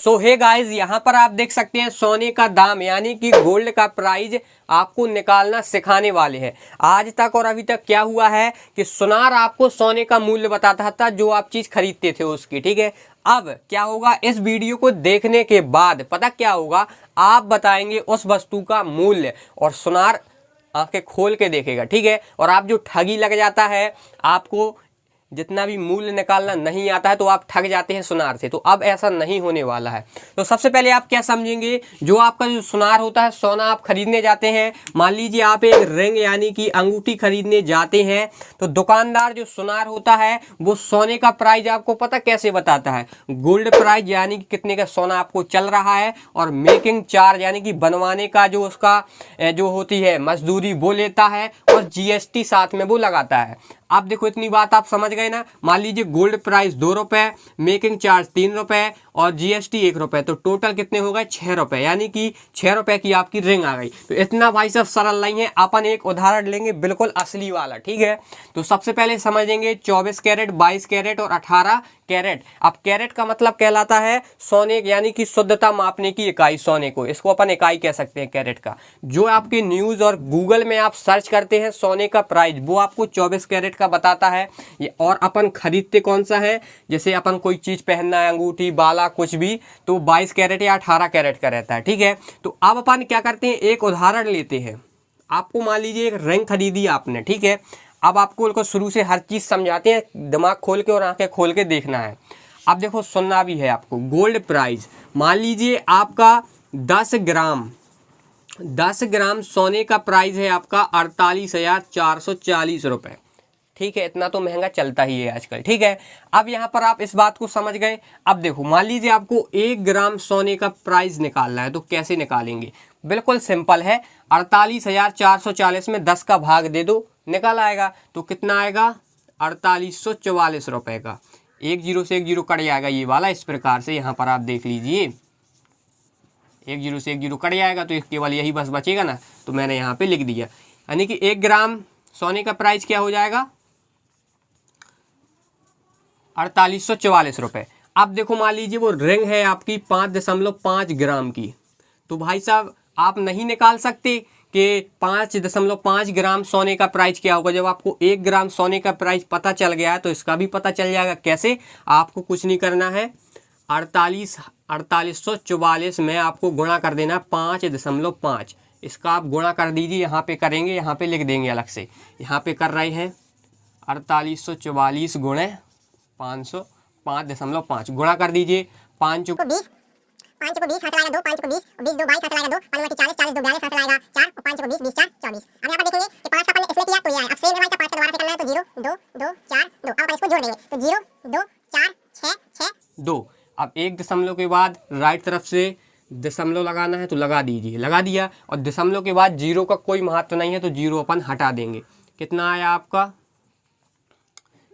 सो hey guys, यहाँ पर आप देख सकते हैं सोने का दाम यानी कि गोल्ड का प्राइस आपको निकालना सिखाने वाले हैं। आज तक और अभी तक क्या हुआ है कि सुनार आपको सोने का मूल्य बताता था जो आप चीज खरीदते थे उसकी, ठीक है। अब क्या होगा, इस वीडियो को देखने के बाद पता क्या होगा, आप बताएंगे उस वस्तु का मूल्य और सुनार आंखें खोल के देखेगा, ठीक है। और आप जो ठगी लग जाता है, आपको जितना भी मूल्य निकालना नहीं आता है तो आप ठग जाते हैं सुनार से, तो अब ऐसा नहीं होने वाला है। तो सबसे पहले आप क्या समझेंगे, जो आपका जो सुनार होता है, सोना आप खरीदने जाते हैं, मान लीजिए आप एक रिंग यानी कि अंगूठी खरीदने जाते हैं, तो दुकानदार जो सुनार होता है वो सोने का प्राइस आपको पता कैसे बताता है, गोल्ड प्राइस यानी कि कितने का सोना आपको चल रहा है, और मेकिंग चार्ज यानी कि बनवाने का जो उसका जो होती है मजदूरी वो लेता है, और जीएसटी साथ में वो लगाता है। आप देखो इतनी बात आप समझ गए ना। मान लीजिए गोल्ड प्राइस 2 रुपए, मेकिंग चार्ज 3 रुपए और जीएसटी 1 रुपए, तो टोटल कितने हो गए 6 रुपए, यानी कि 6 रुपए की आपकी रिंग आ गई। तो इतना भाई साहब सरल नहीं है, अपन एक उदाहरण लेंगे बिल्कुल असली वाला, ठीक है। तो सबसे पहले समझेंगे 24 कैरेट, 22 कैरेट और 18 कैरेट। अब कैरेट का मतलब कहलाता है सोने यानी कि शुद्धता मापने की इकाई, सोने को इसको अपन इकाई कह सकते हैं कैरेट का। जो आपके न्यूज़ और गूगल में आप सर्च करते हैं सोने का प्राइस, वो आपको 24 कैरेट का बताता है। और अपन खरीदते कौन सा है, जैसे अपन कोई चीज़ पहनना है, अंगूठी, बाला, कुछ भी, तो 22 कैरेट या 18 कैरेट का रहता है, ठीक है। तो अब अपन क्या करते हैं, एक उदाहरण लेते हैं। आपको मान लीजिए एक रिंग खरीदी आपने, ठीक है। अब आपको उनको शुरू से हर चीज़ समझाते हैं, दिमाग खोल के और आंखें खोल के देखना है। अब देखो सुनना भी है आपको। गोल्ड प्राइस मान लीजिए आपका 10 ग्राम सोने का प्राइस है आपका 48,440 रुपये, ठीक है। इतना तो महंगा चलता ही है आजकल, ठीक है। अब यहाँ पर आप इस बात को समझ गए। अब देखो मान लीजिए आपको 1 ग्राम सोने का प्राइस निकालना है, तो कैसे निकालेंगे, बिल्कुल सिंपल है। 48,440 में 10 का भाग दे दो, निकल आएगा। तो कितना आएगा 4844 रुपये का। एक जीरो से एक जीरो कट जाएगा ये वाला, इस प्रकार से यहाँ पर आप देख लीजिए, एक जीरो से एक जीरो कट जाएगा, तो केवल यही बस बचेगा ना, तो मैंने यहाँ पे लिख दिया। यानी कि 1 ग्राम सोने का प्राइस क्या हो जाएगा 4844 रुपये। अब देखो मान लीजिए वो रिंग है आपकी 5.5 ग्राम की, तो भाई साहब आप नहीं निकाल सकते कि 5.5 ग्राम सोने का प्राइस क्या होगा। जब आपको 1 ग्राम सोने का प्राइस पता चल गया है तो इसका भी पता चल जाएगा। कैसे, आपको कुछ नहीं करना है, 4844 में आपको गुणा कर देना 5.5, इसका आप गुणा कर दीजिए। यहाँ पे करेंगे, यहाँ पे लिख देंगे अलग से, यहाँ पे कर रहे हैं 4844 गुणे 500, 5.5 गुणा कर दीजिए। 5 को 20, 5 को 20 हाथ लगाएगा 2, 5 को 20, 20 2 22 हाथ लगाएगा 2, 5 को 40, 40 2 42 हाथ लगाएगा 4, और 5 को 20, 20 4 24। अब यहाँ पर देखेंगे कि 5 का अपन इसमें किया तो ये आया। अब सेम हमारे 5 का दोबारा से करना है, तो 0 2 2 4 2। अब अपन इसको जोड़ देंगे, तो 0 2 4 6 6 2। अब एक दशमलव के बाद राइट तरफ से दशमलव लगाना है तो लगा दीजिए, लगा दिया। और दशमलव के बाद जीरो का कोई महत्व नहीं है, तो जीरो अपन हटा देंगे। कितना आया आपका,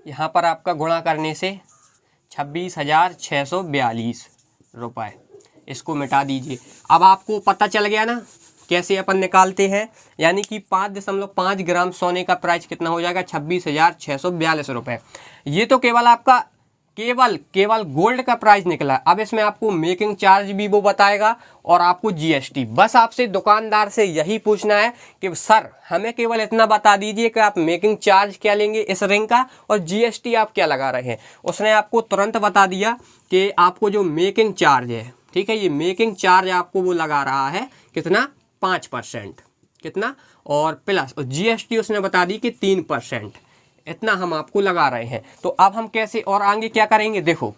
यहाँ पर आपका गुणा करने से 26,642 रुपये, इसको मिटा दीजिए। अब आपको पता चल गया ना कैसे अपन निकालते हैं, यानी कि 5.5 ग्राम सोने का प्राइस कितना हो जाएगा 26,642 रुपये। ये तो केवल आपका केवल गोल्ड का प्राइस निकला। अब इसमें आपको मेकिंग चार्ज भी वो बताएगा और आपको जीएसटी। बस आपसे दुकानदार से यही पूछना है कि सर हमें केवल इतना बता दीजिए कि आप मेकिंग चार्ज क्या लेंगे इस रिंग का, और जीएसटी आप क्या लगा रहे हैं। उसने आपको तुरंत बता दिया कि आपको जो मेकिंग चार्ज है, ठीक है, ये मेकिंग चार्ज आपको वो लगा रहा है कितना 5%, कितना, और प्लस और जीएसटी उसने बता दी कि 3%, इतना हम आपको लगा रहे हैं। तो अब हम कैसे और आगे क्या करेंगे, देखो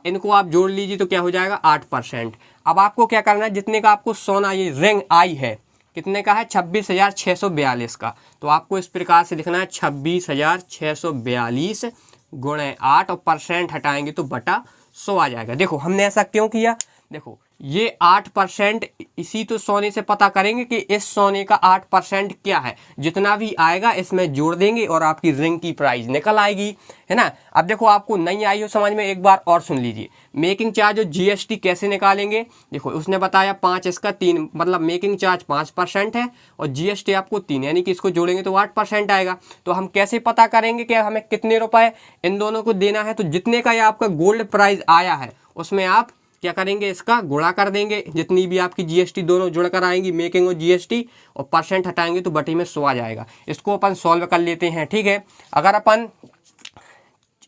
इनको आप जोड़ लीजिए तो क्या हो जाएगा 8%। अब आपको क्या करना है, जितने का आपको सोना ये रिंग आई है कितने का है 26,642 का, तो आपको इस प्रकार से लिखना है 26,642 गुणे 8 और परसेंट हटाएंगे तो बटा 100 आ जाएगा। देखो हमने ऐसा क्यों किया, देखो ये 8% इसी तो सोने से पता करेंगे कि इस सोने का 8% क्या है, जितना भी आएगा इसमें जोड़ देंगे और आपकी रिंग की प्राइस निकल आएगी, है ना। अब देखो आपको नहीं आई हो समझ में, एक बार और सुन लीजिए। मेकिंग चार्ज और जीएसटी कैसे निकालेंगे, देखो उसने बताया 5 इसका 3, मतलब मेकिंग चार्ज 5% है और जीएसटी आपको 3, यानी कि इसको जोड़ेंगे तो 8% आएगा। तो हम कैसे पता करेंगे कि हमें कितने रुपए इन दोनों को देना है, तो जितने का ये आपका गोल्ड प्राइस आया है उसमें आप क्या करेंगे, इसका गुणा कर देंगे, जितनी भी आपकी जीएसटी दोनों जुड़कर आएंगी, मेकिंग और जीएसटी, और परसेंट हटाएंगे तो बटे में 100 आ जाएगा। इसको अपन सॉल्व कर लेते हैं, ठीक है। अगर अपन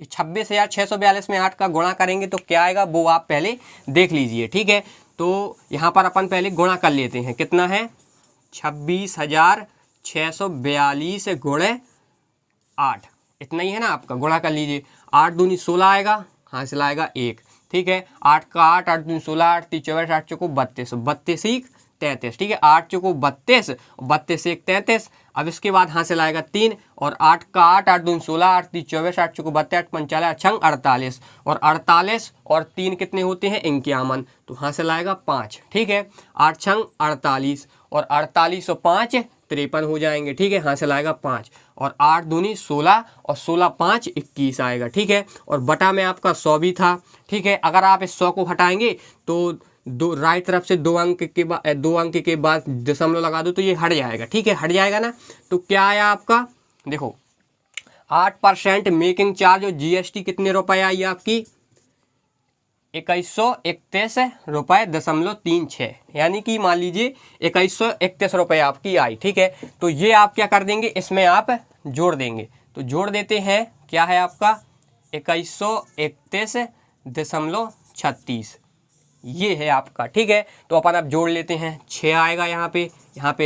26,642 में 8 का गुणा करेंगे तो क्या आएगा वो आप पहले देख लीजिए, ठीक है। तो यहाँ पर अपन पहले गुणा कर लेते हैं, कितना है 26,642 गुणे 8, इतना ही है ना आपका, गुणा कर लीजिए। 8 दूनी 16 आएगा, हासिल आएगा 1, ठीक है। 8 का 8, 8 दूनी 16, 8 तीन 24, 8 चौको 32, 32 1 33, ठीक है। 8 चौको 32, 32 1 33। अब इसके बाद हासिल आएगा 3, और 8 का 8, 8 दूनी 16, 8 तीन 24, 8 चौको 32, 8 45, 8 छंग 48, और 48 और 3 कितने होते हैं 51, तो हासिल आएगा 5, ठीक है। 8 छंग 48, और 48 और 5 53 हो जाएंगे, ठीक है। हासिल आएगा 5, और 8 दूनी 16, और 16 5 21 आएगा, ठीक है। और बटा में आपका 100 भी था, ठीक है। अगर आप इस 100 को हटाएंगे तो दो राइट तरफ से 2 अंक के बाद दशमलव लगा दो तो ये हट जाएगा, ठीक है, हट जाएगा ना। तो क्या आया आपका, देखो 8% मेकिंग चार्ज और जीएसटी कितने रुपए आई आपकी 2131 रुपये दशमलव 36, यानी कि मान लीजिए 2131 रुपये आपकी आई, ठीक है। तो ये आप क्या कर देंगे, इसमें आप जोड़ देंगे, तो जोड़ देते हैं, क्या है आपका 2131.36, ये है आपका, ठीक है। तो अपन अब जोड़ लेते हैं, 6 आएगा यहाँ पे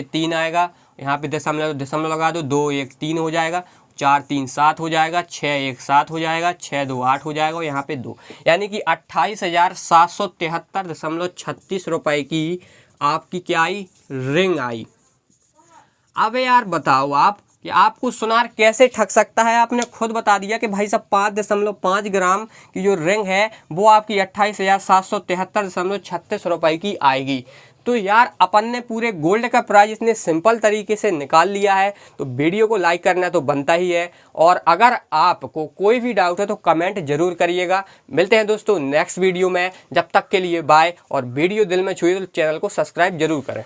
3 आएगा, यहाँ पे दशमलव लगा दो, 2 1 3 हो जाएगा, 4 3 7 हो जाएगा, 6 1 7 हो जाएगा, 6 2 8 हो जाएगा, और यहाँ पे 2, यानी कि 28,773.36 रुपये की आपकी क्या आई, रिंग आई। अब यार बताओ आप कि आपको सुनार कैसे ठग सकता है। आपने खुद बता दिया कि भाई साहब 5.5 ग्राम की जो रिंग है वो आपकी 28,773.36 रुपये की आएगी। तो यार अपन ने पूरे गोल्ड का प्राइस इतने सिंपल तरीके से निकाल लिया है, तो वीडियो को लाइक करना तो बनता ही है। और अगर आपको कोई भी डाउट है तो कमेंट जरूर करिएगा। मिलते हैं दोस्तों नेक्स्ट वीडियो में, जब तक के लिए बाय। और वीडियो दिल में छुए तो चैनल को सब्सक्राइब जरूर करें।